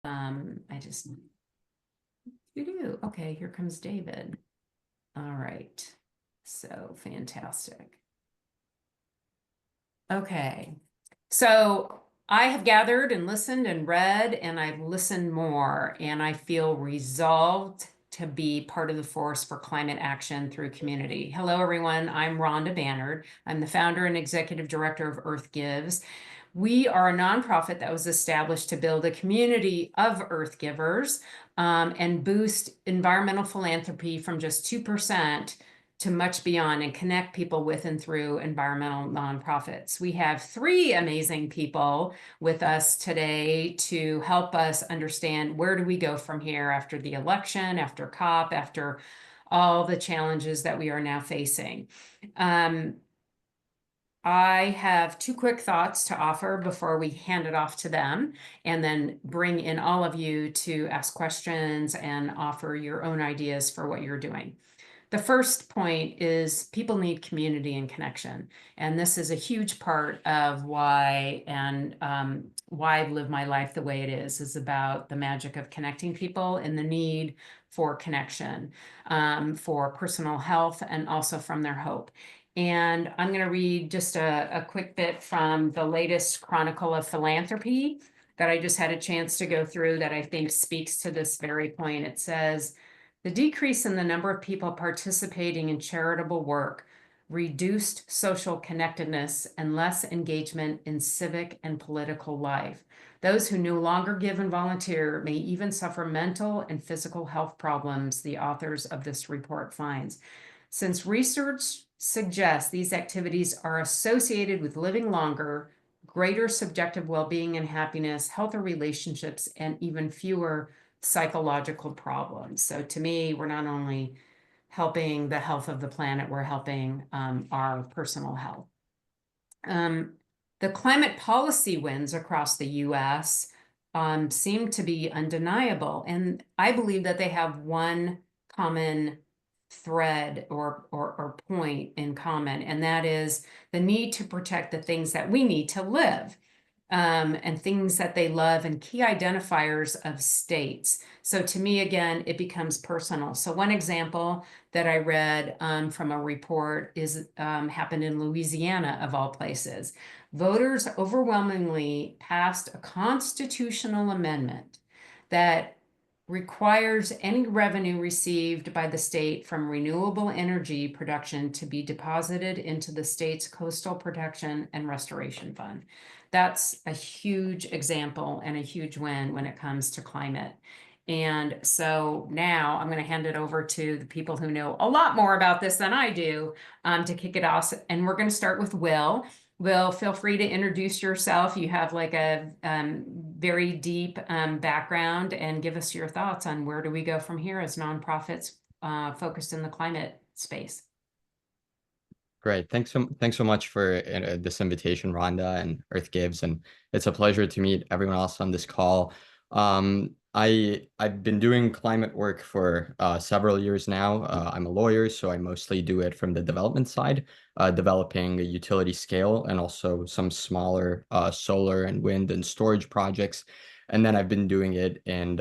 I just, okay, here comes David. All right, so fantastic. Okay, so I have gathered and listened and read, and I've listened more, and I feel resolved to be part of the force for climate action through community. Hello, everyone. I'm Rhonda Bannard. I'm the founder and executive director of Earth Gives. We are a nonprofit that was established to build a community of Earth givers and boost environmental philanthropy from just 2% to much beyond and connect people with and through environmental nonprofits. We have three amazing people with us today to help us understand where do we go from here after the election, after COP, after all the challenges that we are now facing. I have two quick thoughts to offer before we hand it off to them, and then bring in all of you to ask questions and offer your own ideas for what you're doing. The first point is people need community and connection. And this is a huge part of why I live my life the way it is about the magic of connecting people and the need for connection, for personal health, and also from their hope. And I'm going to read just a quick bit from the latest Chronicle of Philanthropy that I just had a chance to go through that I think speaks to this very point. It says, the decrease in the number of people participating in charitable work, reduced social connectedness, and less engagement in civic and political life. Those who no longer give and volunteer may even suffer mental and physical health problems, the authors of this report finds. Since research suggests these activities are associated with living longer, greater subjective well-being and happiness, healthier relationships, and even fewer psychological problems. So to me, we're not only helping the health of the planet, we're helping our personal health. The climate policy wins across the US seem to be undeniable. And I believe that they have one common thread or point in common, and that is the need to protect the things that we need to live. And things that they love and key identifiers of states. So to me, again, it becomes personal. So one example that I read from a report is happened in Louisiana, of all places. Voters overwhelmingly passed a constitutional amendment that requires any revenue received by the state from renewable energy production to be deposited into the state's Coastal Protection and Restoration Fund. That's a huge example and a huge win when it comes to climate. And so now I'm going to hand it over to the people who know a lot more about this than I do to kick it off. And we're going to start with Will. Will, feel free to introduce yourself. You have like a very deep background, and give us your thoughts on where do we go from here as nonprofits focused in the climate space. Great. Thanks so much for this invitation, Rhonda and Earth Gives, and it's a pleasure to meet everyone else on this call. I've been doing climate work for several years now. I'm a lawyer, so I mostly do it from the development side, developing a utility scale and also some smaller solar and wind and storage projects. And then I've been doing it in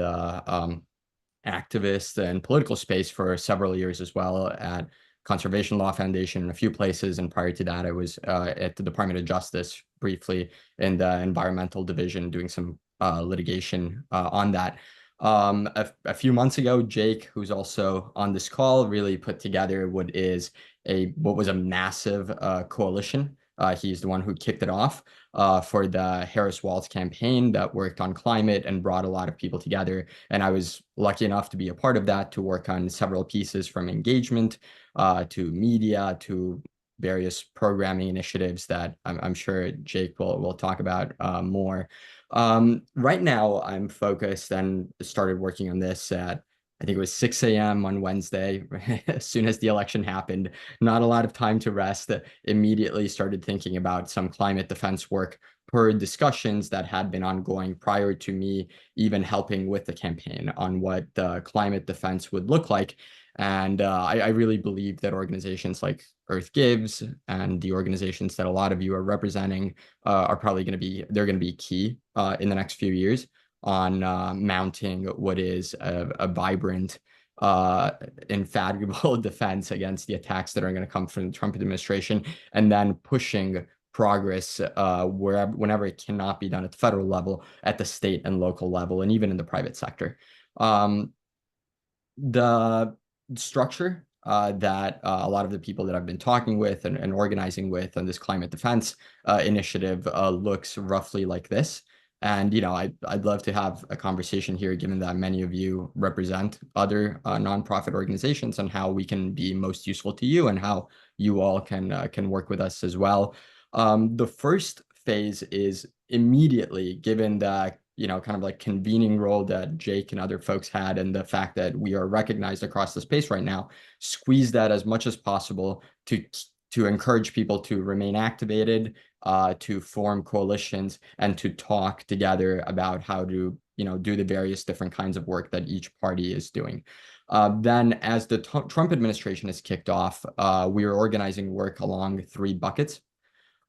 activist and political space for several years as well at Conservation Law Foundation in a few places. And prior to that, I was at the Department of Justice briefly in the environmental division doing some litigation on that. A few months ago, Jake, who's also on this call, really put together what was a massive coalition. He's the one who kicked it off for the Harris-Walz campaign that worked on climate and brought a lot of people together. And I was lucky enough to be a part of that, to work on several pieces from engagement to media to various programming initiatives that I'm sure Jake will talk about more. Right now, I'm focused and started working on this at, I think it was 6 a.m. on Wednesday, as soon as the election happened. Not a lot of time to rest. Immediately started thinking about some climate defense work per discussions that had been ongoing prior to me even helping with the campaign on what climate defense would look like. And I really believe that organizations like Earth Gives and the organizations that a lot of you are representing are probably going to be key in the next few years. on mounting what is a vibrant, infatigable defense against the attacks that are going to come from the Trump administration, and then pushing progress whenever it cannot be done at the federal level, at the state and local level, and even in the private sector. The structure that a lot of the people that I've been talking with and organizing with on this climate defense initiative looks roughly like this. And, I'd love to have a conversation here, given that many of you represent other nonprofit organizations, and how we can be most useful to you and how you all can work with us as well. The first phase is immediately, given that kind of like convening role that Jake and other folks had, and the fact that we are recognized across the space right now, squeeze that as much as possible to encourage people to remain activated, to form coalitions, and to talk together about how to do the various different kinds of work that each party is doing. Then, as the Trump administration has kicked off, we are organizing work along 3 buckets.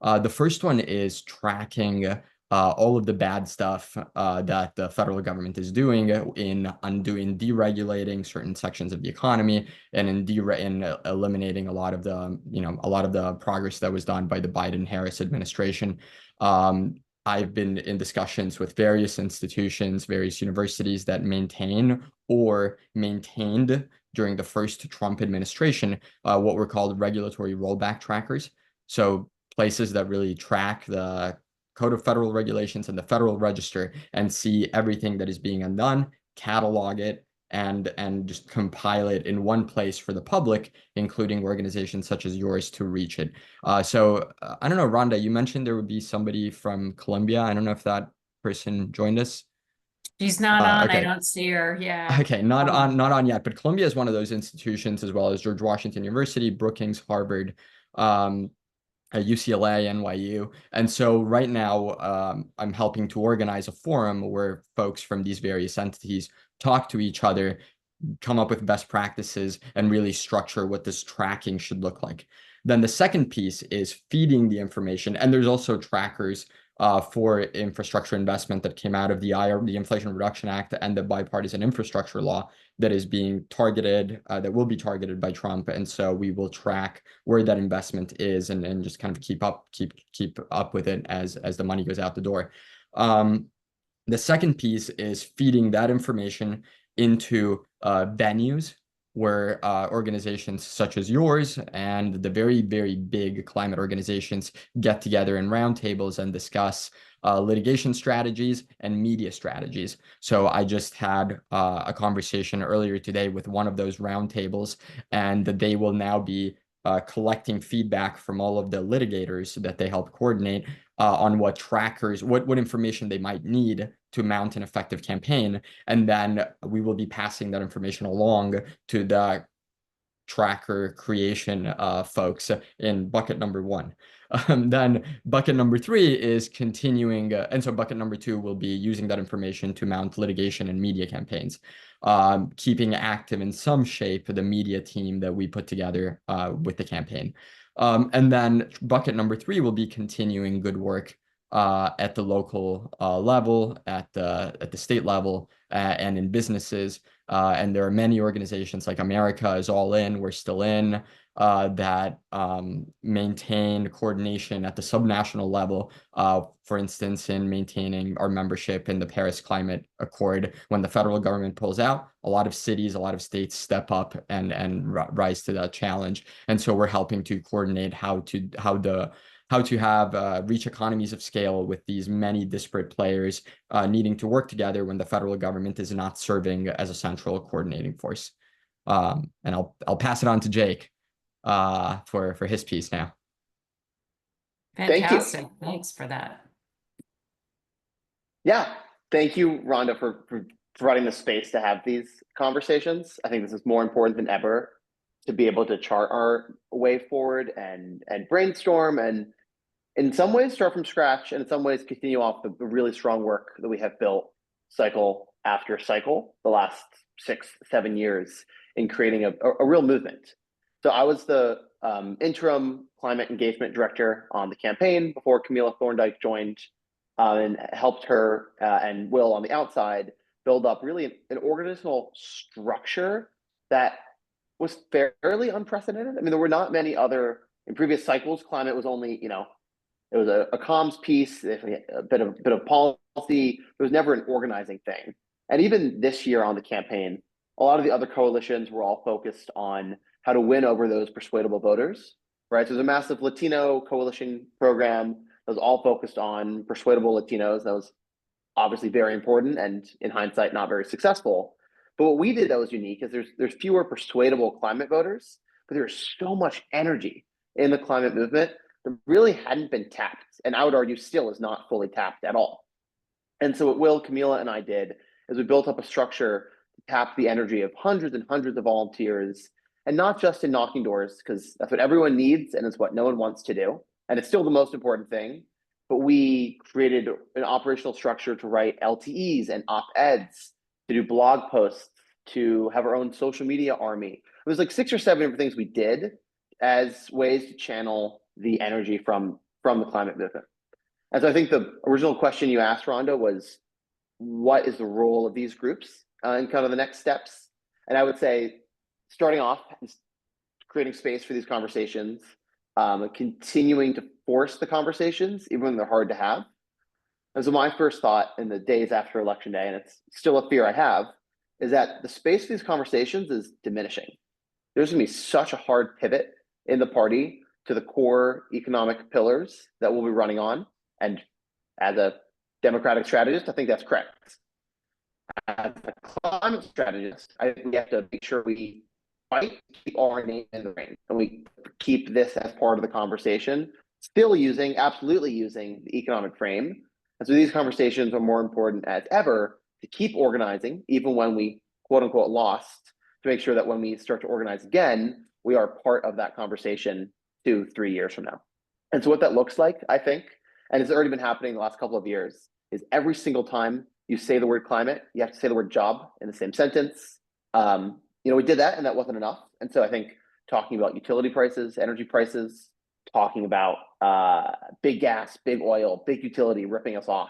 The first one is tracking all of the bad stuff that the federal government is doing in undoing, deregulating certain sections of the economy, and in eliminating a lot of the progress that was done by the Biden-Harris administration. I've been in discussions with various institutions, various universities that maintain or maintained during the first Trump administration what were called regulatory rollback trackers. So places that really track the Code of Federal Regulations and the Federal Register and see everything that is being undone, catalog it, and just compile it in one place for the public, including organizations such as yours, to reach it. So I don't know, Rhonda, you mentioned there would be somebody from Columbia. I don't know if that person joined us. She's not on. I Okay. don't see her. Yeah. Okay, not on yet, but Columbia is one of those institutions, as well as George Washington University, Brookings, Harvard, UCLA, NYU. And so right now, I'm helping to organize a forum where folks from these various entities talk to each other, come up with best practices, and really structure what this tracking should look like. Then the second piece is feeding the information. And there's also trackers for infrastructure investment that came out of the Inflation Reduction Act and the bipartisan infrastructure law that is being targeted, that will be targeted by Trump. And so we will track where that investment is, and just kind of keep up with it as the money goes out the door. The second piece is feeding that information into venues where organizations such as yours and the very, very big climate organizations get together in roundtables and discuss litigation strategies and media strategies. So I just had a conversation earlier today with one of those roundtables, and they will now be collecting feedback from all of the litigators that they help coordinate on what trackers, what information they might need to mount an effective campaign. And then we will be passing that information along to the tracker creation folks in bucket number 1. Then bucket number 3 is continuing, and so bucket number 2 will be using that information to mount litigation and media campaigns, keeping active in some shape the media team that we put together with the campaign. And then bucket number 3 will be continuing good work at the local level, at the state level, and in businesses. And there are many organizations like America is All In, We're Still In, that maintain coordination at the subnational level. For instance, in maintaining our membership in the Paris Climate Accord. When the federal government pulls out, a lot of cities, a lot of states step up and rise to that challenge. And so we're helping to coordinate how to have reach economies of scale with these many disparate players needing to work together when the federal government is not serving as a central coordinating force. And I'll pass it on to Jake for his piece now. Fantastic. Thanks for that. Yeah, thank you, Rhonda, for providing the space to have these conversations. I think this is more important than ever to be able to chart our way forward and brainstorm, and in some ways start from scratch, and in some ways continue off the really strong work that we have built cycle after cycle the last 6-7 years in creating a real movement. So I was the interim climate engagement director on the campaign before Camila Thorndike joined. and helped her and Will on the outside build up really an organizational structure that was fairly unprecedented. I mean, there were not many other, in previous cycles, climate was only, it was a comms piece, a bit of policy. It was never an organizing thing. And even this year on the campaign, a lot of the other coalitions were all focused on how to win over those persuadable voters, right? So there's a massive Latino coalition program that was all focused on persuadable Latinos. That was obviously very important and in hindsight, not very successful. But what we did that was unique is there's fewer persuadable climate voters, but there's so much energy in the climate movement that really hadn't been tapped. And I would argue still is not fully tapped at all. And so what Will, Camila, and I did is we built up a structure to tap the energy of hundreds and hundreds of volunteers, and not just in knocking doors, because that's what everyone needs and it's what no one wants to do. And it's still the most important thing. But we created an operational structure to write LTEs and op-eds, to do blog posts, to have our own social media army. It was like 6 or 7 different things we did as ways to channel the energy from the climate movement. And so I think the original question you asked, Rhonda, was what is the role of these groups and kind of the next steps? And I would say starting off, creating space for these conversations, continuing to force the conversations, even when they're hard to have. And so my first thought in the days after Election Day, and it's still a fear I have, is that the space for these conversations is diminishing. There's gonna be such a hard pivot in the party to the core economic pillars that we'll be running on. And as a Democratic strategist, I think that's correct. As a climate strategist, I think we have to make sure we fight, keep our name in the ring, and we keep this as part of the conversation, still absolutely using the economic frame. And so these conversations are more important as ever to keep organizing, even when we quote unquote lost, to make sure that when we start to organize again, we are part of that conversation 2-3 years from now. And so what that looks like, I think, and it's already been happening the last couple of years, is every single time you say the word climate, you have to say the word job in the same sentence. We did that and that wasn't enough. And so I think talking about utility prices, energy prices, talking about big gas, big oil, big utility ripping us off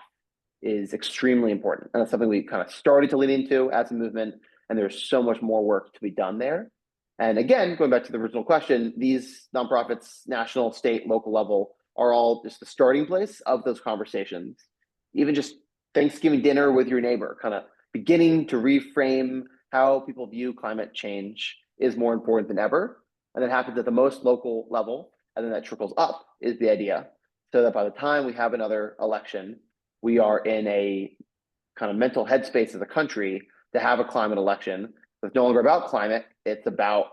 is extremely important. And that's something we kind of started to lean into as a movement. And there's so much more work to be done there. And again, going back to the original question, these nonprofits, national, state, local level, are all just the starting place of those conversations. Even just Thanksgiving dinner with your neighbor, kind of beginning to reframe how people view climate change is more important than ever. And that happens at the most local level. And then that trickles up is the idea. So that by the time we have another election, we are in a kind of mental headspace as a country to have a climate election. It's no longer about climate. It's about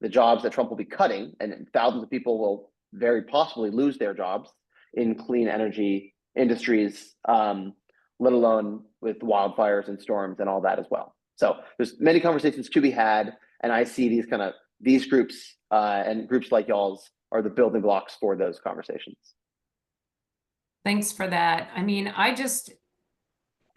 the jobs that Trump will be cutting, and thousands of people will very possibly lose their jobs in clean energy industries, let alone with wildfires and storms and all that as well. So there's many conversations to be had, and I see these groups and groups like y'all's are the building blocks for those conversations. Thanks for that. I mean,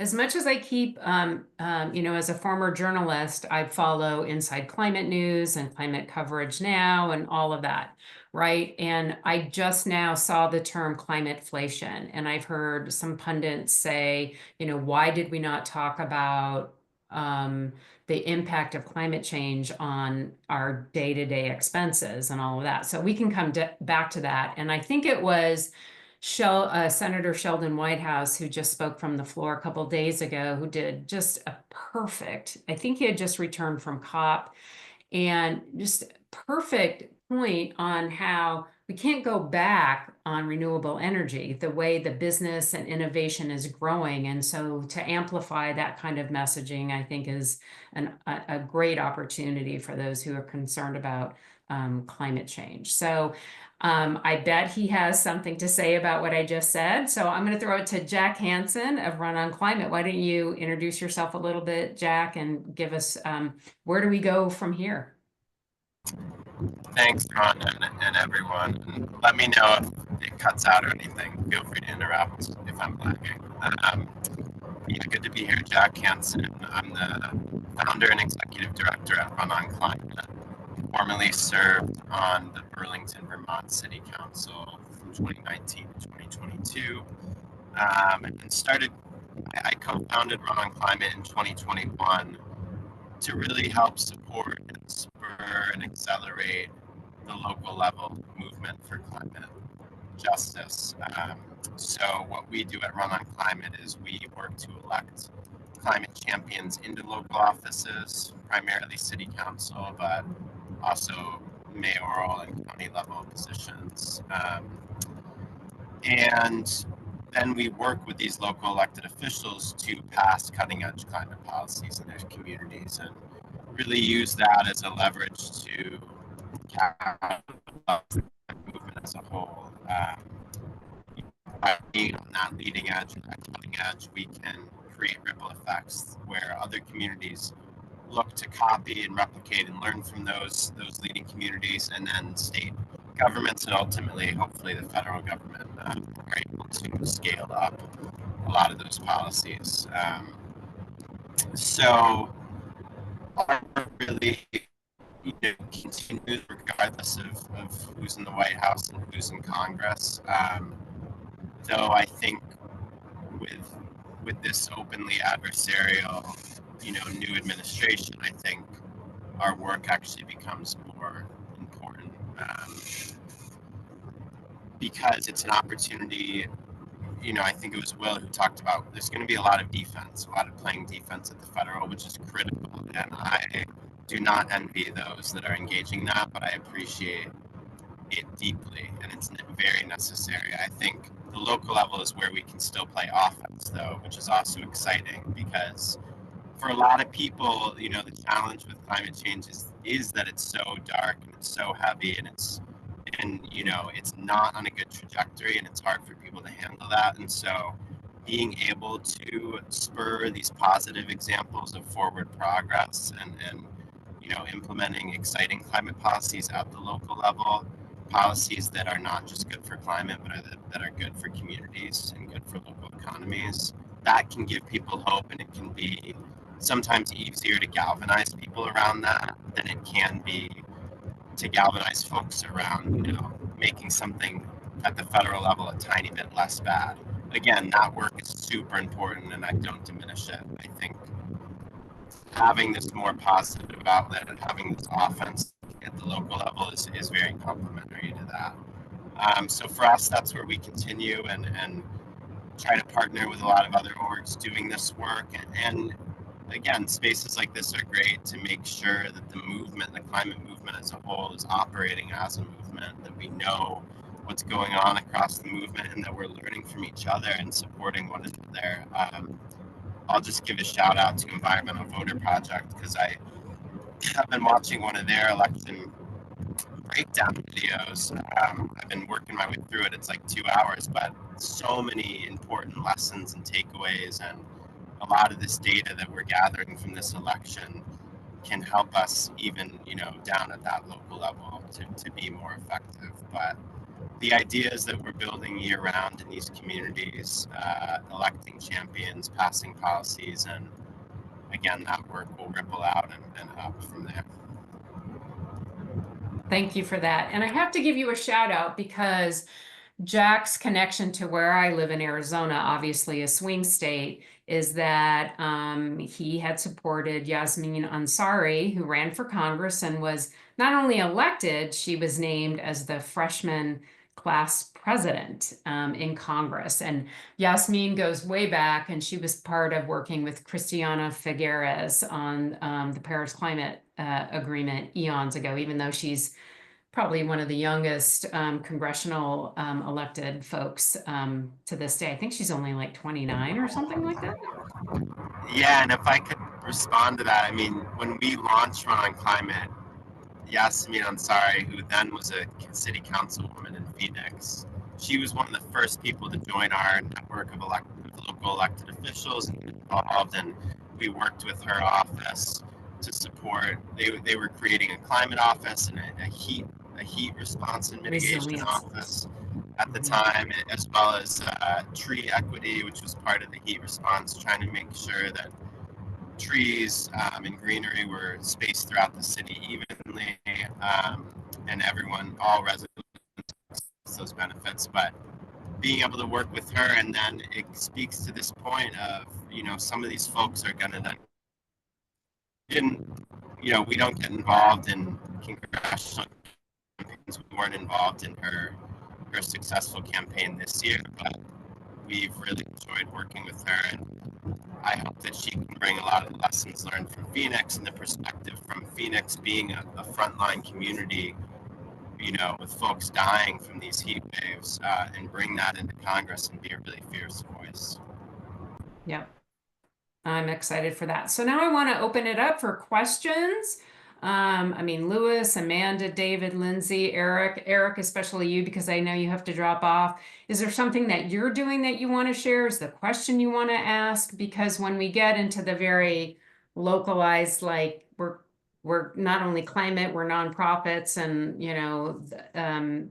as much as I keep, as a former journalist, I follow Inside Climate News and Climate Coverage Now and all of that, right? And I just now saw the term climateflation, and I've heard some pundits say, why did we not talk about the impact of climate change on our day-to-day expenses and all of that? So we can come back to that. And I think it was Senator Sheldon Whitehouse, who just spoke from the floor a couple of days ago, who did just a perfect, I think he had just returned from COP, and just perfect point on how we can't go back on renewable energy, the way the business and innovation is growing. And so to amplify that kind of messaging, I think is a great opportunity for those who are concerned about climate change. So I bet he has something to say about what I just said. So I'm going to throw it to Jack Hanson of Run on Climate. Why don't you introduce yourself a little bit, Jack, and give us where do we go from here? Thanks, Ron, and everyone. And let me know if it cuts out or anything. Feel free to interrupt if I'm lagging. Good to be here, Jack Hanson. I'm the founder and executive director at Run on Climate. Formerly served on the Burlington, Vermont City Council from 2019 to 2022. and started. I co-founded Run on Climate in 2021 to really help support and spur and accelerate the local level movement for climate justice. So what we do at Run on Climate is we work to elect climate champions into local offices, primarily city council, but also mayoral and county level positions. And then we work with these local elected officials to pass cutting edge climate policies in their communities and really use that as a leverage to capture the movement as a whole. By being on that leading edge, that cutting edge, we can create ripple effects where other communities look to copy and replicate and learn from those leading communities, and then state governments and ultimately, hopefully, the federal government are able to scale up a lot of those policies. So really, continues regardless of who's in the White House and who's in Congress. Though I think with this openly adversarial, new administration, I think our work actually becomes more important because it's an opportunity. I think it was Will who talked about there's going to be a lot of defense, a lot of playing defense at the federal, which is critical. And I do not envy those that are engaging that, but I appreciate it deeply, and it's very necessary. I think the local level is where we can still play offense, though, which is also exciting because for a lot of people, the challenge with climate change is that it's so dark and it's so heavy and it's not on a good trajectory, and it's hard for people to handle that. And so being able to spur these positive examples of forward progress and implementing exciting climate policies at the local level, policies that are not just good for climate, but that are good for communities and good for local economies, that can give people hope, and it can be sometimes easier to galvanize people around that than it can be to galvanize folks around, making something at the federal level a tiny bit less bad. Again, that work is super important, and I don't diminish it. I think having this more positive outlet and having this offense at the local level is very complementary to that. So for us, that's where we continue and try to partner with a lot of other orgs doing this work. And again, spaces like this are great to make sure that the movement, the climate movement as a whole, is operating as a movement, that we know what's going on across the movement and that we're learning from each other and supporting one another. I'll just give a shout out to Environmental Voter Project because I have been watching one of their election breakdown videos. I've been working my way through it. It's like 2 hours, but so many important lessons and takeaways, and a lot of this data that we're gathering from this election can help us even, down at that local level to be more effective. But the ideas that we're building year round in these communities, electing champions, passing policies, and again, that work will ripple out and up from there. Thank you for that. And I have to give you a shout out because Jack's connection to where I live in Arizona, obviously a swing state, is that he had supported Yasmin Ansari, who ran for Congress and was not only elected, she was named as the freshman class president in Congress. And Yasmin goes way back, and she was part of working with Christiana Figueres on the Paris Climate Agreement eons ago, even though she's probably one of the youngest congressional elected folks to this day. I think she's only like 29 or something like that. Yeah, and if I could respond to that, I mean, when we launched Run on Climate, Yasmin Ansari, who then was a city councilwoman in Phoenix, she was one of the first people to join our network of local elected officials and get involved, and we worked with her office to support. They were creating a climate office and a heat response and mitigation office at the time, as well as tree equity, which was part of the heat response, trying to make sure that trees and greenery were spaced throughout the city evenly, and all residents those benefits. But being able to work with her, and then it speaks to this point of, some of these folks are going to then, we don't get involved in congressional campaigns. We weren't involved in her successful campaign this year, but we've really enjoyed working with her, and I hope that she can bring a lot of the lessons learned from Phoenix and the perspective from Phoenix being a frontline community, with folks dying from these heat waves, and bring that into Congress and be a really fierce voice. Yep. I'm excited for that. So now I want to open it up for questions. Lewis, Amanda, David, Lindsay, Eric, especially you, because I know you have to drop off. Is there something that you're doing that you want to share? Is the question you want to ask? Because when we get into the very localized, like we're not only climate, we're nonprofits, and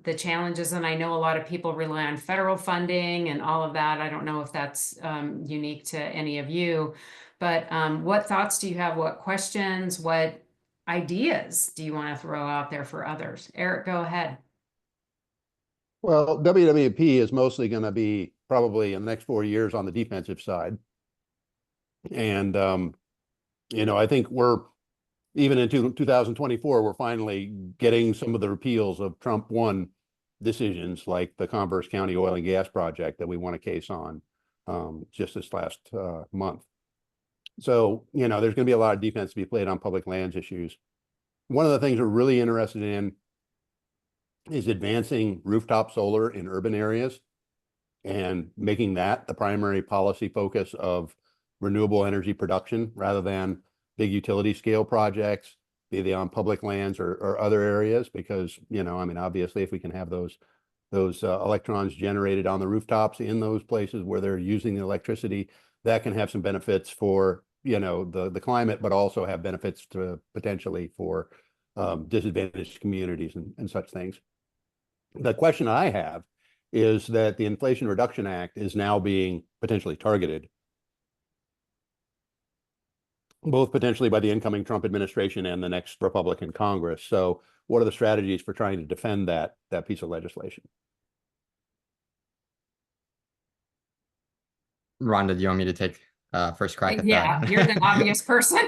the challenges. And I know a lot of people rely on federal funding and all of that. I don't know if that's unique to any of you, but what thoughts do you have? What questions? What ideas do you want to throw out there for others? Eric, go ahead. Well, WWP is mostly going to be probably in the next 4 years on the defensive side. And, I think we're, even in 2024, we're finally getting some of the repeals of Trump 1 decisions, like the Converse County oil and gas project that we won a case on just this last month. So, there's going to be a lot of defense to be played on public lands issues. One of the things we're really interested in is advancing rooftop solar in urban areas and making that the primary policy focus of renewable energy production rather than big utility scale projects, be they on public lands or other areas, because, obviously if we can have those electrons generated on the rooftops in those places where they're using the electricity, that can have some benefits for, the climate, but also have benefits to potentially for disadvantaged communities and such things. The question I have is that the Inflation Reduction Act is now being potentially targeted, both potentially by the incoming Trump administration and the next Republican Congress. So what are the strategies for trying to defend that piece of legislation? Rhonda, do you want me to take first crack at that? Yeah, you're the obvious person.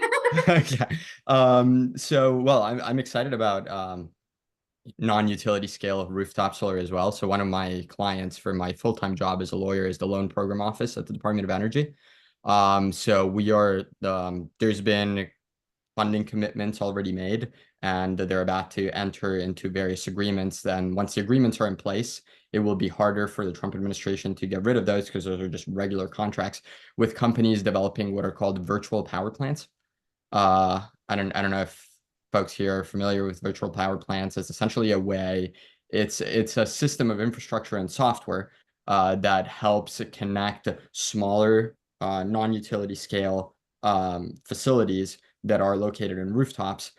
Okay. Well, I'm excited about non-utility scale rooftop solar as well. So one of my clients for my full-time job as a lawyer is the Loan Program Office at the Department of Energy. So we are, there's been funding commitments already made, and they're about to enter into various agreements. Then once the agreements are in place, it will be harder for the Trump administration to get rid of those, because those are just regular contracts with companies developing what are called virtual power plants. I don't know if folks here are familiar with virtual power plants. It's essentially a way, it's a system of infrastructure and software that helps connect smaller non-utility scale facilities that are located in rooftops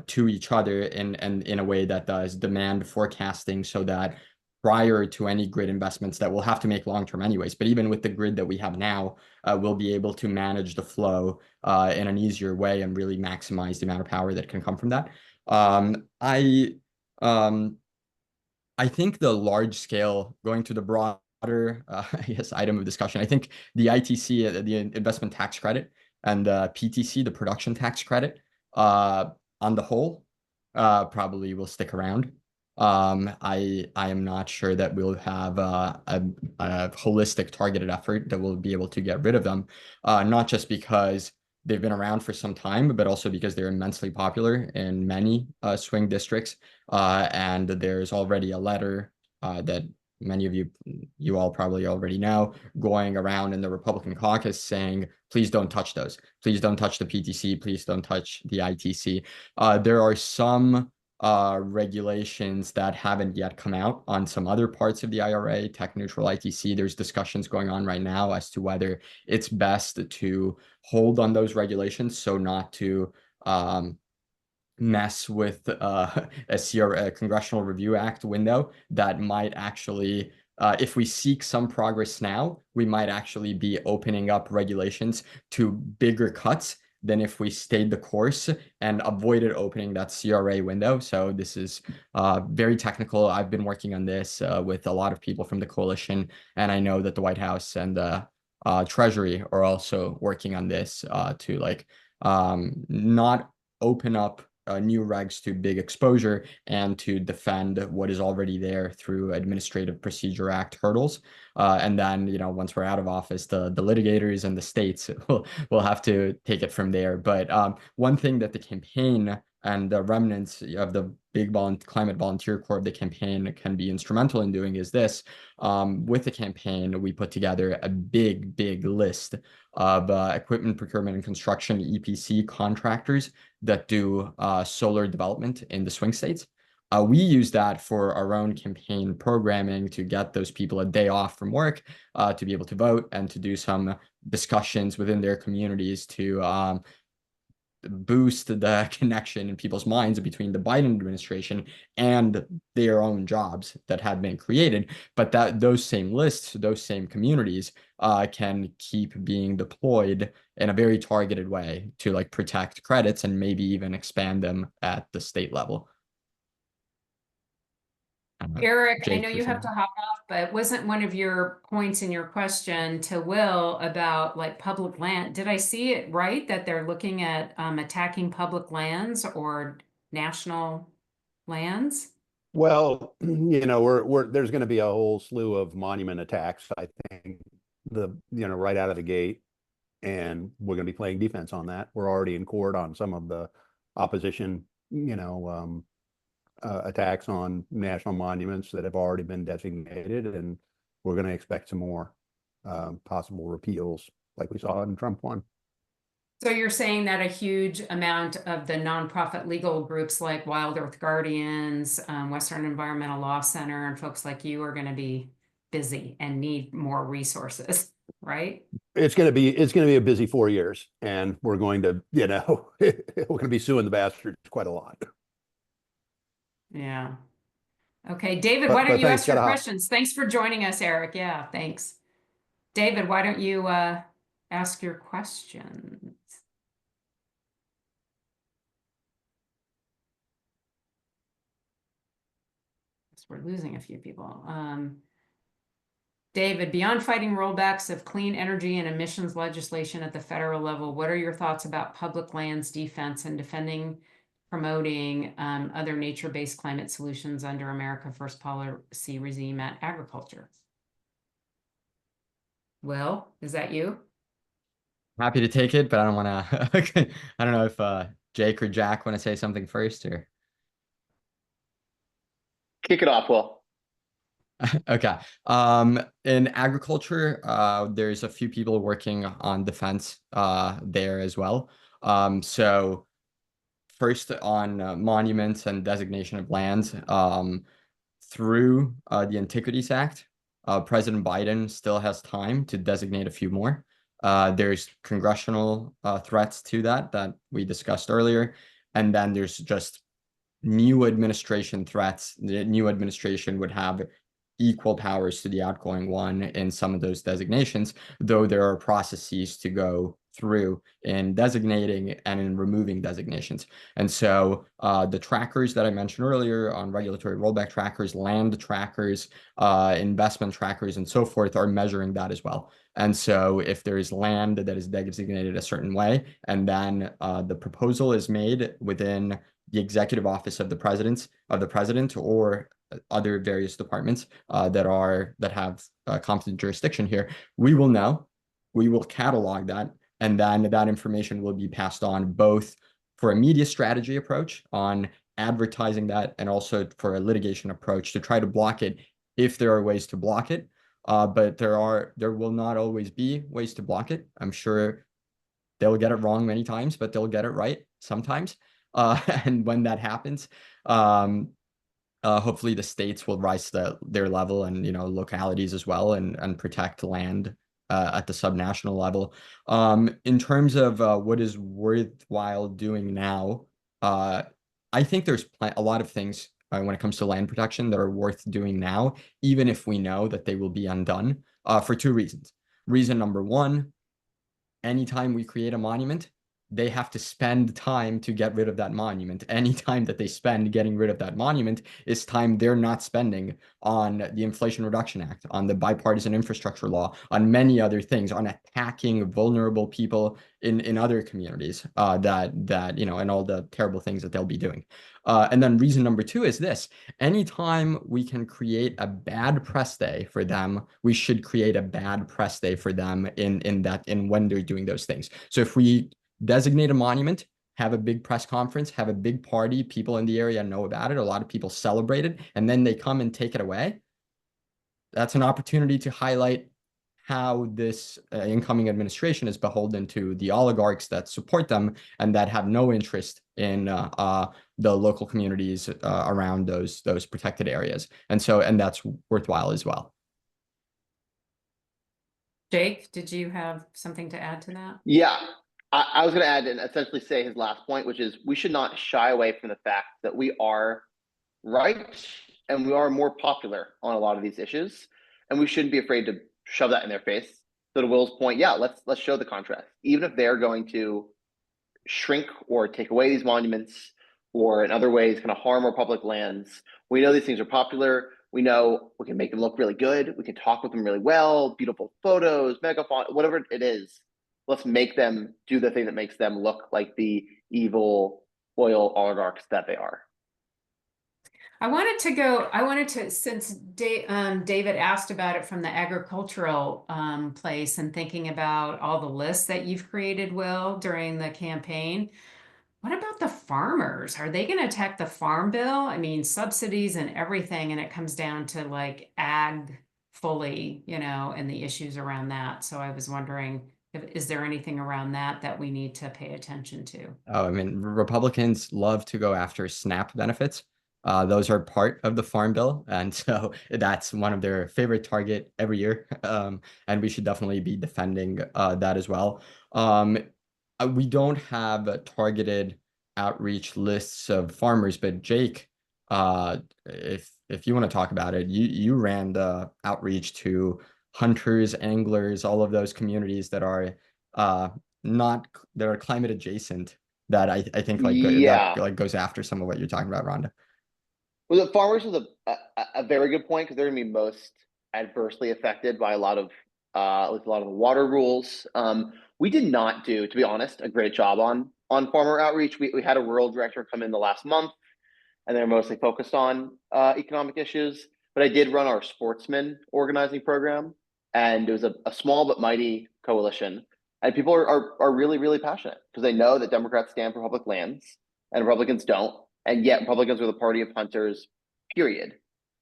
to each other in a way that does demand forecasting, so that prior to any grid investments that we'll have to make long-term anyways, but even with the grid that we have now, we'll be able to manage the flow in an easier way and really maximize the amount of power that can come from that. I think the large scale, going to the broader item of discussion, I think the ITC, the investment tax credit, and PTC, the production tax credit, on the whole, probably will stick around. I am not sure that we'll have a holistic targeted effort that will be able to get rid of them, not just because they've been around for some time, but also because they're immensely popular in many swing districts. And there's already a letter that many of you all probably already know, going around in the Republican caucus saying, please don't touch those. Please don't touch the PTC. Please don't touch the ITC. There are some regulations that haven't yet come out on some other parts of the IRA, tech neutral ITC. There's discussions going on right now as to whether it's best to hold on those regulations, so not to mess with a Congressional Review Act window that might actually, if we seek some progress now, we might actually be opening up regulations to bigger cuts than if we stayed the course and avoided opening that CRA window. So this is very technical. I've been working on this with a lot of people from the coalition, and I know that the White House and the Treasury are also working on this to like not open up new regs to big exposure and to defend what is already there through Administrative Procedure Act hurdles. And then, you know, once we're out of office, the litigators and the states will have to take it from there. But one thing that the campaign and the remnants of the big climate volunteer corps of the campaign can be instrumental in doing is this. With the campaign, we put together a big list of equipment procurement and construction EPC contractors that do solar development in the swing states. We use that for our own campaign programming to get those people a day off from work to be able to vote and to do some discussions within their communities to boost the connection in people's minds between the Biden administration and their own jobs that had been created. But that those same lists, those same communities can keep being deployed in a very targeted way to like protect credits and maybe even expand them at the state level. Eric, I Jake, know for you have to some- hop off, but wasn't one of your points in your question to Will about like public land? Did I see it right that they're looking at attacking public lands or national lands? Well, you know, there's going to be a whole slew of monument attacks, I think, right out of the gate, and we're going to be playing defense on that. We're already in court on some of the opposition, attacks on national monuments that have already been designated, and we're going to expect some more possible repeals like we saw in Trump 1. So you're saying that a huge amount of the nonprofit legal groups like Wild Earth Guardians, Western Environmental Law Center, and folks like you are going to be busy and need more resources, right? It's going to be a busy 4 years, and we're going to, we're going to be suing the bastards quite a lot. Yeah. Okay, David, why don't you thanks, ask your gotta hop. questions? Thanks for joining us, Eric. Yeah, thanks. David, why don't you ask your questions? We're losing a few people. David, beyond fighting rollbacks of clean energy and emissions legislation at the federal level, what are your thoughts about public lands defense and defending, promoting other nature-based climate solutions under America First policy regime at agriculture? Will, is that you? Happy to take it, but I don't want to. I don't know if Jake or Jack want to say something first, or. Kick it off, Will. Okay. In agriculture, there's a few people working on defense there as well. So first on monuments and designation of lands, through the Antiquities Act, President Biden still has time to designate a few more. There's congressional threats to that we discussed earlier. And then there's just new administration threats. The new administration would have equal powers to the outgoing one in some of those designations, though there are processes to go through in designating and in removing designations. And so the trackers that I mentioned earlier on regulatory rollback trackers, land trackers, investment trackers, and so forth are measuring that as well. And so if there is land that is designated a certain way, and then the proposal is made within the executive office of the president or other various departments that have competent jurisdiction here, we will know, we will catalog that, and then that information will be passed on both for a media strategy approach on advertising that, and also for a litigation approach to try to block it if there are ways to block it. But there will not always be ways to block it. I'm sure they'll get it wrong many times, but they'll get it right sometimes. And when that happens, hopefully the states will rise to their level, and localities as well, and protect land at the subnational level. In terms of what is worthwhile doing now, I think there's a lot of things when it comes to land protection that are worth doing now, even if we know that they will be undone, for two reasons. Reason number one, anytime we create a monument, they have to spend time to get rid of that monument. Any time that they spend getting rid of that monument is time they're not spending on the Inflation Reduction Act, on the bipartisan infrastructure law, on many other things, on attacking vulnerable people in other communities, that you know, and all the terrible things that they'll be doing. And then reason number two is this: anytime we can create a bad press day for them, we should create a bad press day for them in when they're doing those things. So if we designate a monument, have a big press conference, have a big party, people in the area know about it, a lot of people celebrate it, and then they come and take it away, that's an opportunity to highlight how this incoming administration is beholden to the oligarchs that support them and that have no interest in the local communities around those protected areas. And that's worthwhile as well. Jake, did you have something to add to that? Yeah, I was going to add and essentially say his last point, which is we should not shy away from the fact that we are right and we are more popular on a lot of these issues, and we shouldn't be afraid to shove that in their face. So to Will's point, yeah, let's show the contrast. Even if they're going to shrink or take away these monuments or in other ways kind of harm our public lands, we know these things are popular. We know we can make them look really good. We can talk with them really well, beautiful photos, megaphone, whatever it is. Let's make them do the thing that makes them look like the evil oil oligarchs that they are. I wanted to, since David asked about it from the agricultural place and thinking about all the lists that you've created, Will, during the campaign. What about the farmers? Are they going to attack the farm bill? I mean, subsidies and everything, and it comes down to like ag fully, you know, and the issues around that. So I was wondering, is there anything around that we need to pay attention to? Oh, I mean, Republicans love to go after SNAP benefits. Those are part of the Farm Bill, and so that's one of their favorite target every year. And we should definitely be defending that as well. We don't have targeted outreach lists of farmers, but Jake, if you want to talk about it, you ran the outreach to hunters, anglers, all of those communities that are climate adjacent. That I think Yeah. that like goes after some of what you're talking about, Rhonda. Well, the farmers is a very good point because they're going to be most adversely affected by a lot of the water rules. We did not do, to be honest, a great job on farmer outreach. We had a rural director come in the last month, and they're mostly focused on economic issues. But I did run our sportsman organizing program, and it was a small but mighty coalition. And people are really, really passionate because they know that Democrats stand for public lands and Republicans don't. And yet Republicans are the party of hunters, period.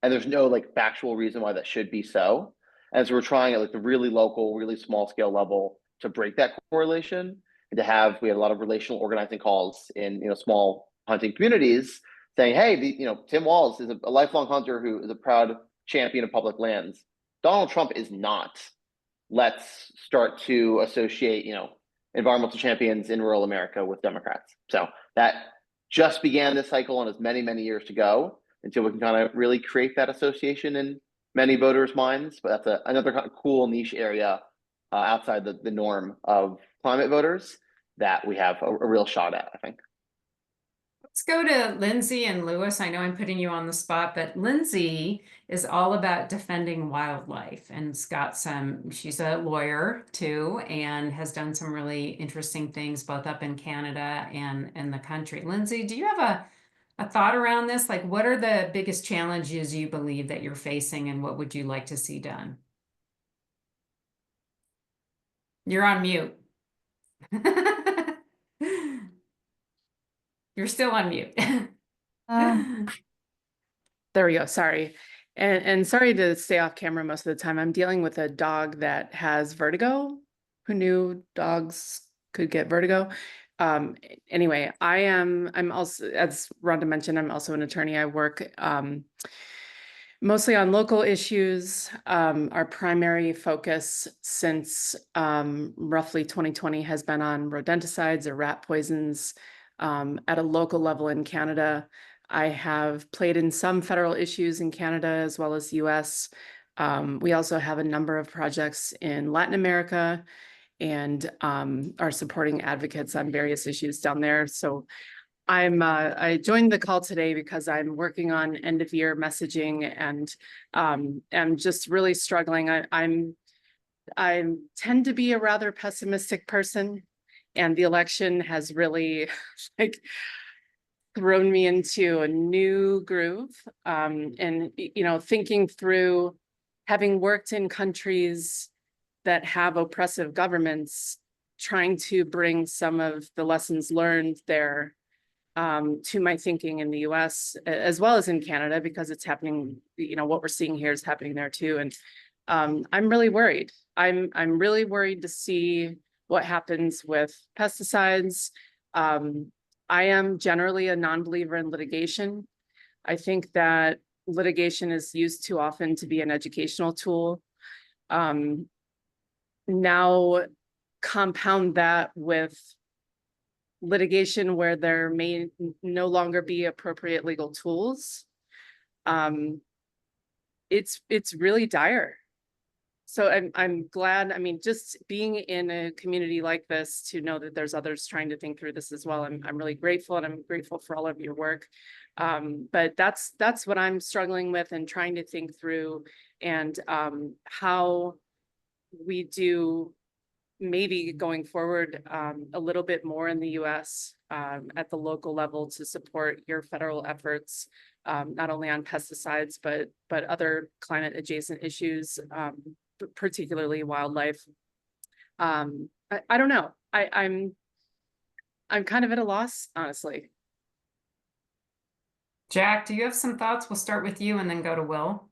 And there's no like factual reason why that should be so. And so we're trying at like the really local, really small scale level to break that correlation and we had a lot of relational organizing calls in, you know, small hunting communities saying, hey, Tim Walz is a lifelong hunter who is a proud champion of public lands. Donald Trump is not. Let's start to associate, environmental champions in rural America with Democrats. So that just began this cycle and has many, many years to go until we can kind of really create that association in many voters' minds. But that's another kind of cool niche area outside the norm of climate voters that we have a real shot at, I think. Let's go to Lindsay and Lewis. I know I'm putting you on the spot, but Lindsay is all about defending wildlife and she's a lawyer too, and has done some really interesting things both up in Canada and in the country. Lindsay, do you have a thought around this? Like, what are the biggest challenges you believe that you're facing, and what would you like to see done? You're on mute. You're still on mute. There we go. Sorry. And sorry to stay off camera most of the time. I'm dealing with a dog that has vertigo. Who knew dogs could get vertigo? Anyway, I'm also, as Rhonda mentioned, I'm also an attorney. I work mostly on local issues. Our primary focus since roughly 2020 has been on rodenticides or rat poisons at a local level in Canada. I have played in some federal issues in Canada as well as US. We also have a number of projects in Latin America and are supporting advocates on various issues down there. So I joined the call today because I'm working on end of year messaging, and I'm just really struggling. I tend to be a rather pessimistic person, and the election has really like thrown me into a new groove. And thinking through, having worked in countries that have oppressive governments, trying to bring some of the lessons learned there to my thinking in the US, as well as in Canada, because it's happening, what we're seeing here is happening there too. And I'm really worried. I'm really worried to see what happens with pesticides. I am generally a non-believer in litigation. I think that litigation is used too often to be an educational tool. Now compound that with litigation where there may no longer be appropriate legal tools. It's really dire. So I'm glad, I mean, just being in a community like this, to know that there's others trying to think through this as well. I'm really grateful, and I'm grateful for all of your work. But that's what I'm struggling with and trying to think through, and how we do maybe going forward a little bit more in the US at the local level to support your federal efforts, not only on pesticides, but other climate adjacent issues, particularly wildlife. I don't know. I'm kind of at a loss, honestly. Jack, do you have some thoughts? We'll start with you and then go to Will.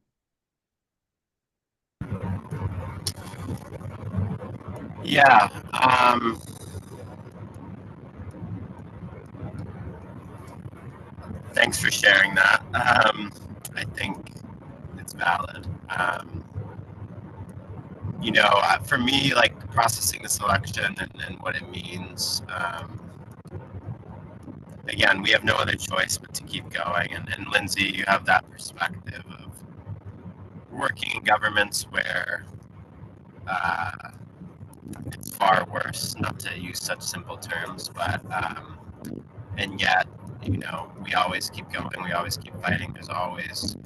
Yeah. Thanks for sharing that. I think it's valid. For me, like processing this election and what it means, again, we have no other choice but to keep going. And Lindsay, you have that perspective of working in governments where it's far worse, not to use such simple terms, but and yet, we always keep going, we always keep fighting. There's always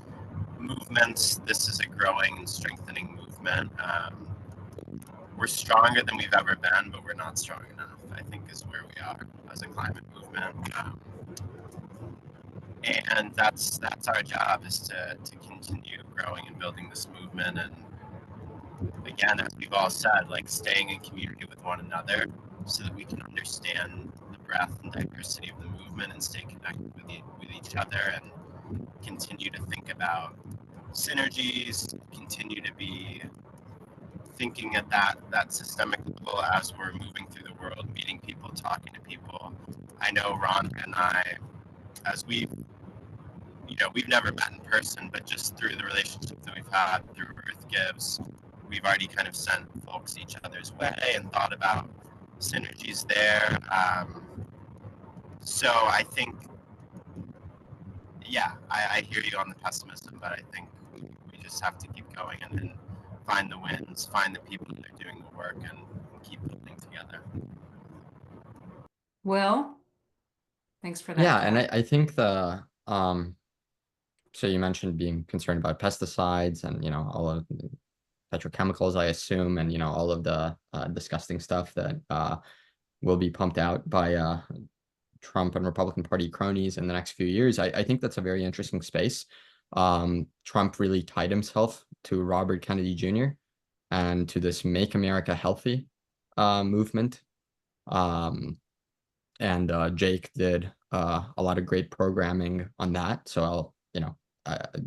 movements. This is a growing and strengthening movement. We're stronger than we've ever been, but we're not strong enough, I think, is where we are as a climate movement. And that's our job, is to continue growing and building this movement. And again, as we've all said, like staying in community with one another so that we can understand the breadth and diversity of the movement and stay connected with each other, and continue to think about synergies, continue to be thinking at that systemic level as we're moving through the world, meeting people, talking to people. I know Rhonda and I, as we've never met in person, but just through the relationship that we've had through Earth Gives, we've already kind of sent folks each other's way and thought about synergies there. So I think, yeah, I hear you on the pessimism, but I think we just have to keep going and find the wins, find the people that are doing the work, and keep building together. Will, thanks for that. Yeah, and I think so you mentioned being concerned about pesticides and, all of the petrochemicals, I assume, and, all of the disgusting stuff that will be pumped out by Trump and Republican Party cronies in the next few years. I think that's a very interesting space. Trump really tied himself to Robert Kennedy Jr. and to this Make America Healthy movement. And Jake did a lot of great programming on that. So I'll,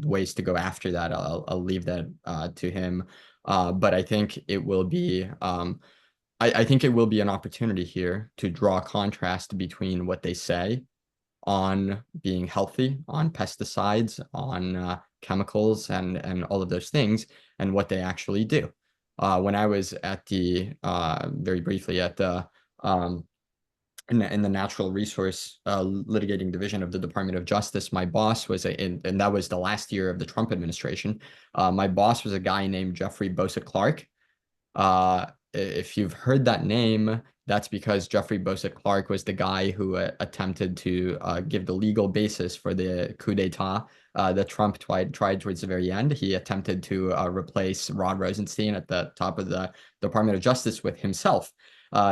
ways to go after that, I'll leave that to him. But I think it will be, I think it will be an opportunity here to draw a contrast between what they say on being healthy, on pesticides, on chemicals, and all of those things, and what they actually do. When I was at the, very briefly at the, in the natural resource litigating division of the Department of Justice, my boss was and that was the last year of the Trump administration. My boss was a guy named Jeffrey Bosa Clark. if you've heard that name, that's because Jeffrey Bosset Clark was the guy who attempted to give the legal basis for the coup d'etat that Trump tried towards the very end. He attempted to replace Rod Rosenstein at the top of the Department of Justice with himself.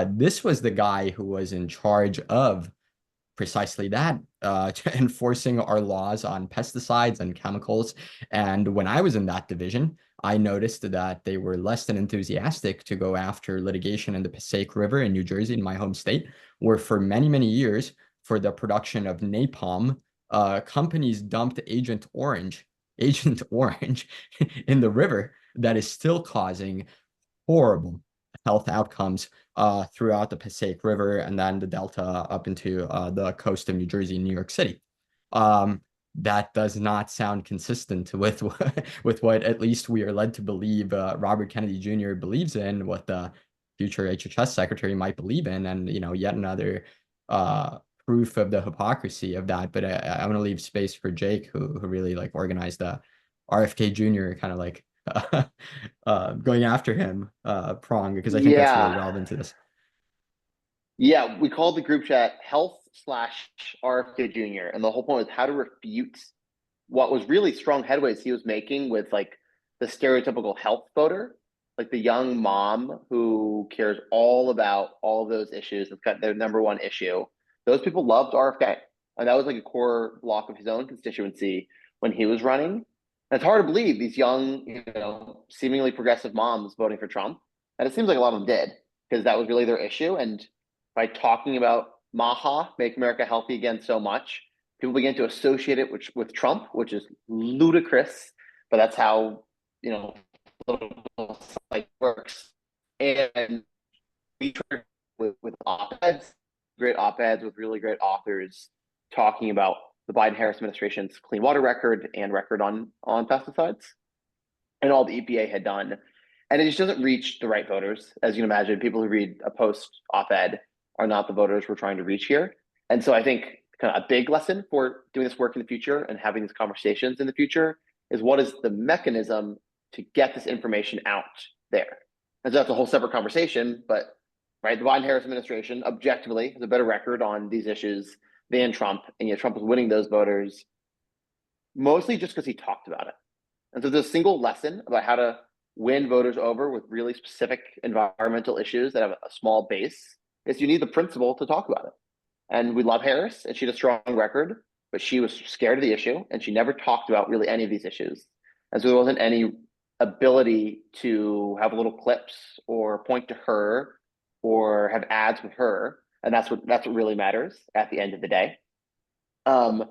This was the guy who was in charge of precisely that, enforcing our laws on pesticides and chemicals. And when I was in that division, I noticed that they were less than enthusiastic to go after litigation in the Passaic River in New Jersey, in my home state, where for many, many years, for the production of napalm, companies dumped Agent Orange in the river that is still causing horrible health outcomes throughout the Passaic River and then the Delta up into the coast of New Jersey and New York City. That does not sound consistent with with what at least we are led to believe Robert Kennedy Jr. believes in, what the future HHS secretary might believe in, and yet another proof of the hypocrisy of that. But I want to leave space for Jake, who really like organized the RFK Jr. kind of like going after him prong, because I think that's really relevant to this. Yeah, we called the group chat Health/RFK Jr. And the whole point was how to refute what was really strong headways he was making with like the stereotypical health voter, like the young mom who cares all about all of those issues. It's got their number one issue. Those people loved RFK. And that was like a core block of his own constituency when he was running. And it's hard to believe these young, seemingly progressive moms voting for Trump. And it seems like a lot of them did, because that was really their issue. And by talking about MAHA, Make America Healthy Again, so much, people begin to associate it with Trump, which is ludicrous, but that's how, political site works. And we try with op-eds, great op-eds with really great authors talking about the Biden-Harris administration's clean water record and record on pesticides and all the EPA had done. And it just doesn't reach the right voters. As you can imagine, people who read a post op-ed are not the voters we're trying to reach here. And so I think kind of a big lesson for doing this work in the future and having these conversations in the future is, what is the mechanism to get this information out there? And so that's a whole separate conversation, but right, the Biden-Harris administration objectively has a better record on these issues than Trump, and yet Trump was winning those voters mostly just because he talked about it. And so there's a single lesson about how to win voters over with really specific environmental issues that have a small base is you need the principle to talk about it. And we love Harris, and she had a strong record, but she was scared of the issue, and she never talked about really any of these issues. And so there wasn't any ability to have little clips or point to her or have ads with her. And that's what really matters at the end of the day. So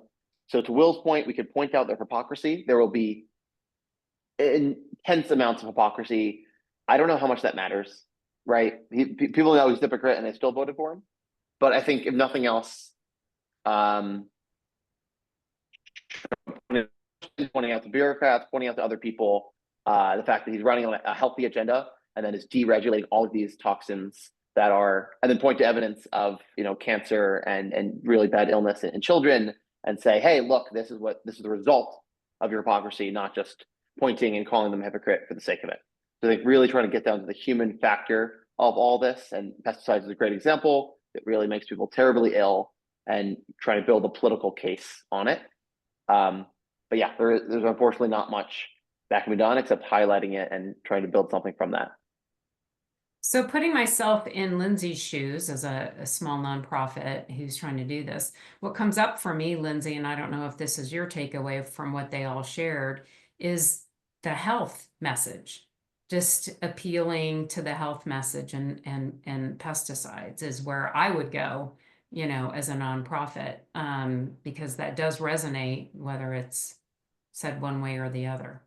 to Will's point, we could point out their hypocrisy. There will be intense amounts of hypocrisy. I don't know how much that matters, right? People know he's a hypocrite and they still voted for him. But I think if nothing else, pointing out to bureaucrats, pointing out to other people, the fact that he's running on a healthy agenda and then is deregulating all of these toxins that are, and then point to evidence of cancer and really bad illness in children, and say, hey, look, this is the result of your hypocrisy, not just pointing and calling them a hypocrite for the sake of it. So I think really trying to get down to the human factor of all this, and pesticides is a great example. It really makes people terribly ill, and trying to build a political case on it. But yeah, there's unfortunately not much that can be done except highlighting it and trying to build something from that. So putting myself in Lindsay's shoes as a small nonprofit who's trying to do this, what comes up for me, Lindsay, and I don't know if this is your takeaway from what they all shared, is the health message. Just appealing to the health message and pesticides is where I would go, as a nonprofit, because that does resonate, whether it's said one way or the other.